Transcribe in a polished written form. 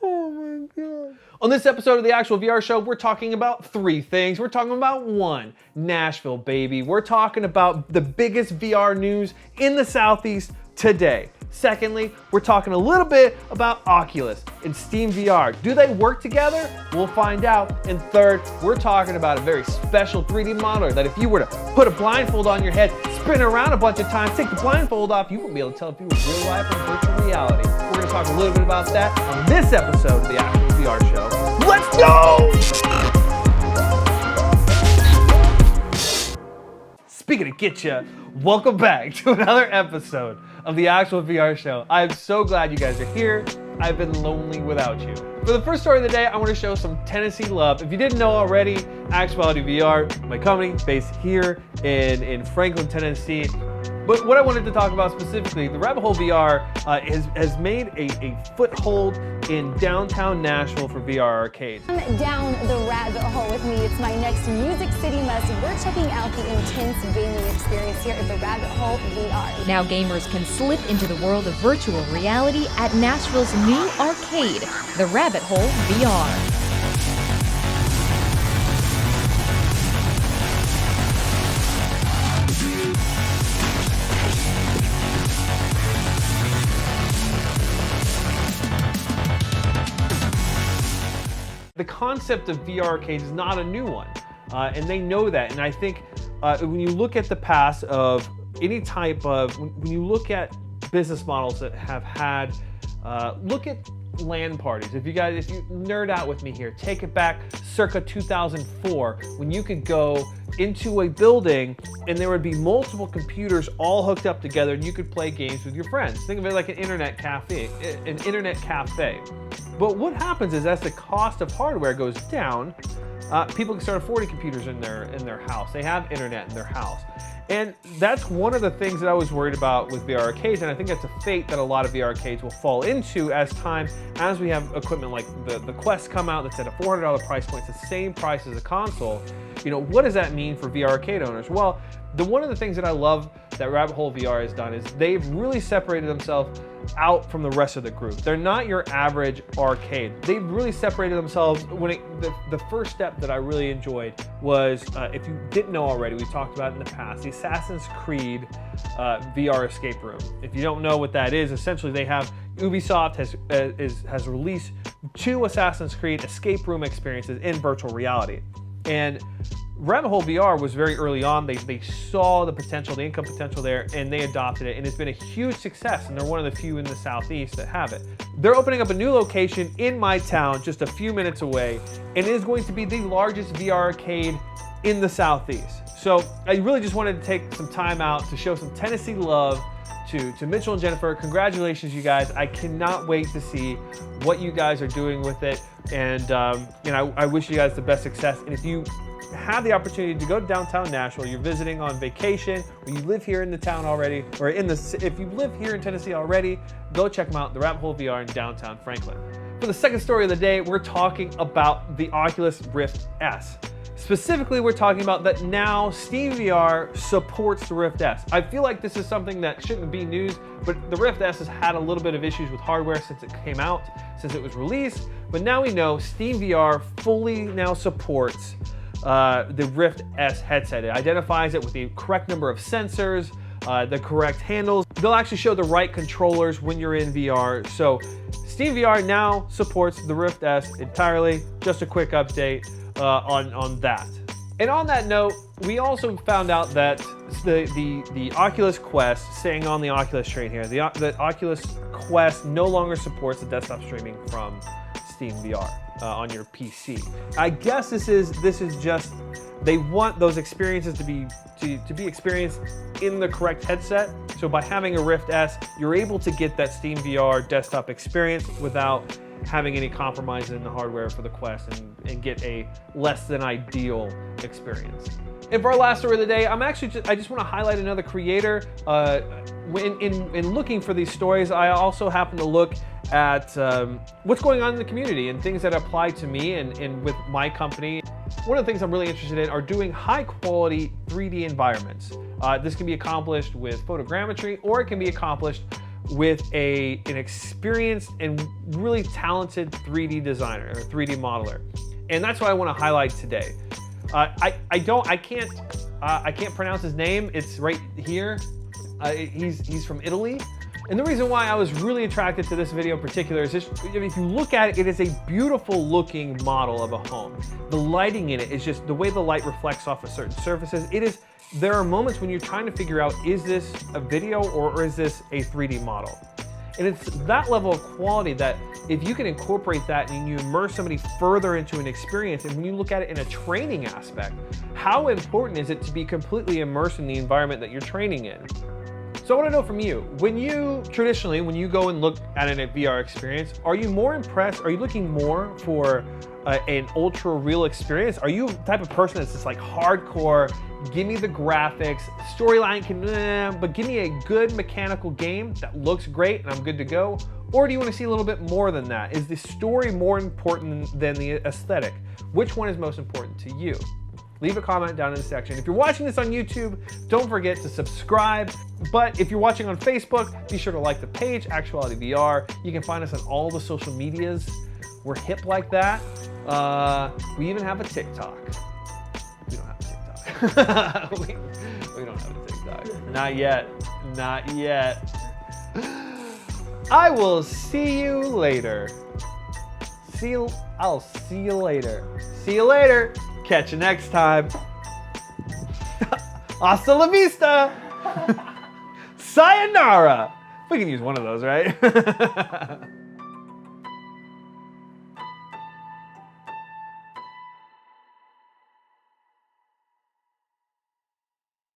Oh my God. On this episode of the Actual VR Show, we're talking about three things. We're talking about one, Nashville, baby. We're talking about the biggest VR news in the Southeast today. Secondly, we're talking a little bit about Oculus and Steam VR. Do they work together? We'll find out. And third, we're talking about a very special 3D modeler that if you were to put a blindfold on your head, spin around a bunch of times, take the blindfold off, you won't be able to tell if you were real life or virtual reality. We're going to talk a little bit about that on this episode of the Actual VR Show. Let's go! Speaking of getcha, welcome back to another episode of the Actual VR Show. I'm so glad you guys are here. I've been lonely without you. For the first story of the day, I want to show some Tennessee love. If you didn't know already, Actuality VR, my company based here in Franklin, Tennessee. But what I wanted to talk about specifically, the Rabbit Hole VR has made a foothold in downtown Nashville for VR arcades. Down the rabbit hole with me, it's my next Music City must. We're checking out the intense gaming experience here at the Rabbit Hole VR. Now gamers can slip into the world of virtual reality at Nashville's new arcade, the Rabbit Hole VR. The concept of VR arcades is not a new one, and they know that. And I think when you look at the past of any type of, when you look at business models that have had, look at LAN parties. If you nerd out with me here, take it back circa 2004, when you could go into a building and there would be multiple computers all hooked up together and you could play games with your friends. Think of it like an internet cafe. But what happens is as the cost of hardware goes down, people can start affording computers in their house. They have internet in their house. And that's one of the things that I was worried about with VR arcades, and I think that's a fate that a lot of VR arcades will fall into as we have equipment like the Quest come out that's at a $400 price point. It's the same price as a console. You know, what does that mean for VR arcade owners? Well, one of the things that I love that Rabbit Hole VR has done is they've really separated themselves out from the rest of the group. They're not your average arcade. They've really separated themselves. The first step that I really enjoyed was, if you didn't know already, we've talked about it in the past, the Assassin's Creed VR escape room. If you don't know what that is, essentially Ubisoft has released 2 Assassin's Creed escape room experiences in virtual reality. And Rabbit Hole VR was very early on. They saw the potential, the income potential there, and they adopted it, and it's been a huge success, and they're one of the few in the Southeast that have it. They're opening up a new location in my town, just a few minutes away, and it is going to be the largest VR arcade in the Southeast. So I really just wanted to take some time out to show some Tennessee love to Mitchell and Jennifer. Congratulations, you guys. I cannot wait to see what you guys are doing with it, and I wish you guys the best success. And if you have the opportunity to go to downtown Nashville, you're visiting on vacation, or you live here in the town already, or if you live here in Tennessee already, go check them out, the Rabbit Hole VR in downtown Franklin. For the second story of the day, we're talking about the Oculus Rift S. Specifically, we're talking about that now Steam VR supports the Rift S. I feel like this is something that shouldn't be news, but the Rift S has had a little bit of issues with hardware since it came out, since it was released, but now we know Steam VR fully now supports the Rift S headset. It identifies it with the correct number of sensors, the correct handles. They'll actually show the right controllers when you're in VR. So Steam VR now supports the Rift S entirely. Just a quick update on that. And on that note, we also found out that the Oculus Quest, staying on the Oculus train here, the Oculus Quest no longer supports the desktop streaming from Steam VR on your PC. I guess this is just, they want those experiences to be experienced in the correct headset. So by having a Rift S, you're able to get that Steam VR desktop experience without having any compromise in the hardware for the Quest and get a less than ideal experience. And for our last story of the day, I just want to highlight another creator. In looking for these stories, I also happen to look at what's going on in the community and things that apply to me and with my company. One of the things I'm really interested in are doing high quality 3D environments. This can be accomplished with photogrammetry, or it can be accomplished with an experienced and really talented 3D designer or 3D modeler. And that's what I want to highlight today. I can't pronounce his name. It's right here. He's from Italy. And the reason why I was really attracted to this video in particular is just, if you look at it, it is a beautiful looking model of a home. The lighting in it is just the way the light reflects off of certain surfaces. There are moments when you're trying to figure out, is this a video or is this a 3D model? And it's that level of quality that if you can incorporate that and you immerse somebody further into an experience, and when you look at it in a training aspect, how important is it to be completely immersed in the environment that you're training in? So I want to know from you, when you go and look at a VR experience, are you more impressed? Are you looking more for an ultra real experience? Are you the type of person that's just like hardcore, give me the graphics, storyline but give me a good mechanical game that looks great and I'm good to go? Or do you want to see a little bit more than that? Is the story more important than the aesthetic? Which one is most important to you? Leave a comment down in the section. If you're watching this on YouTube, don't forget to subscribe. But if you're watching on Facebook, be sure to like the page, Actuality VR. You can find us on all the social medias. We're hip like that. We even have a TikTok. We don't have a TikTok. we don't have a TikTok. Not yet. Not yet. I will see you later. I'll see you later. See you later. Catch you next time. Hasta la vista. Sayonara. We can use one of those, right?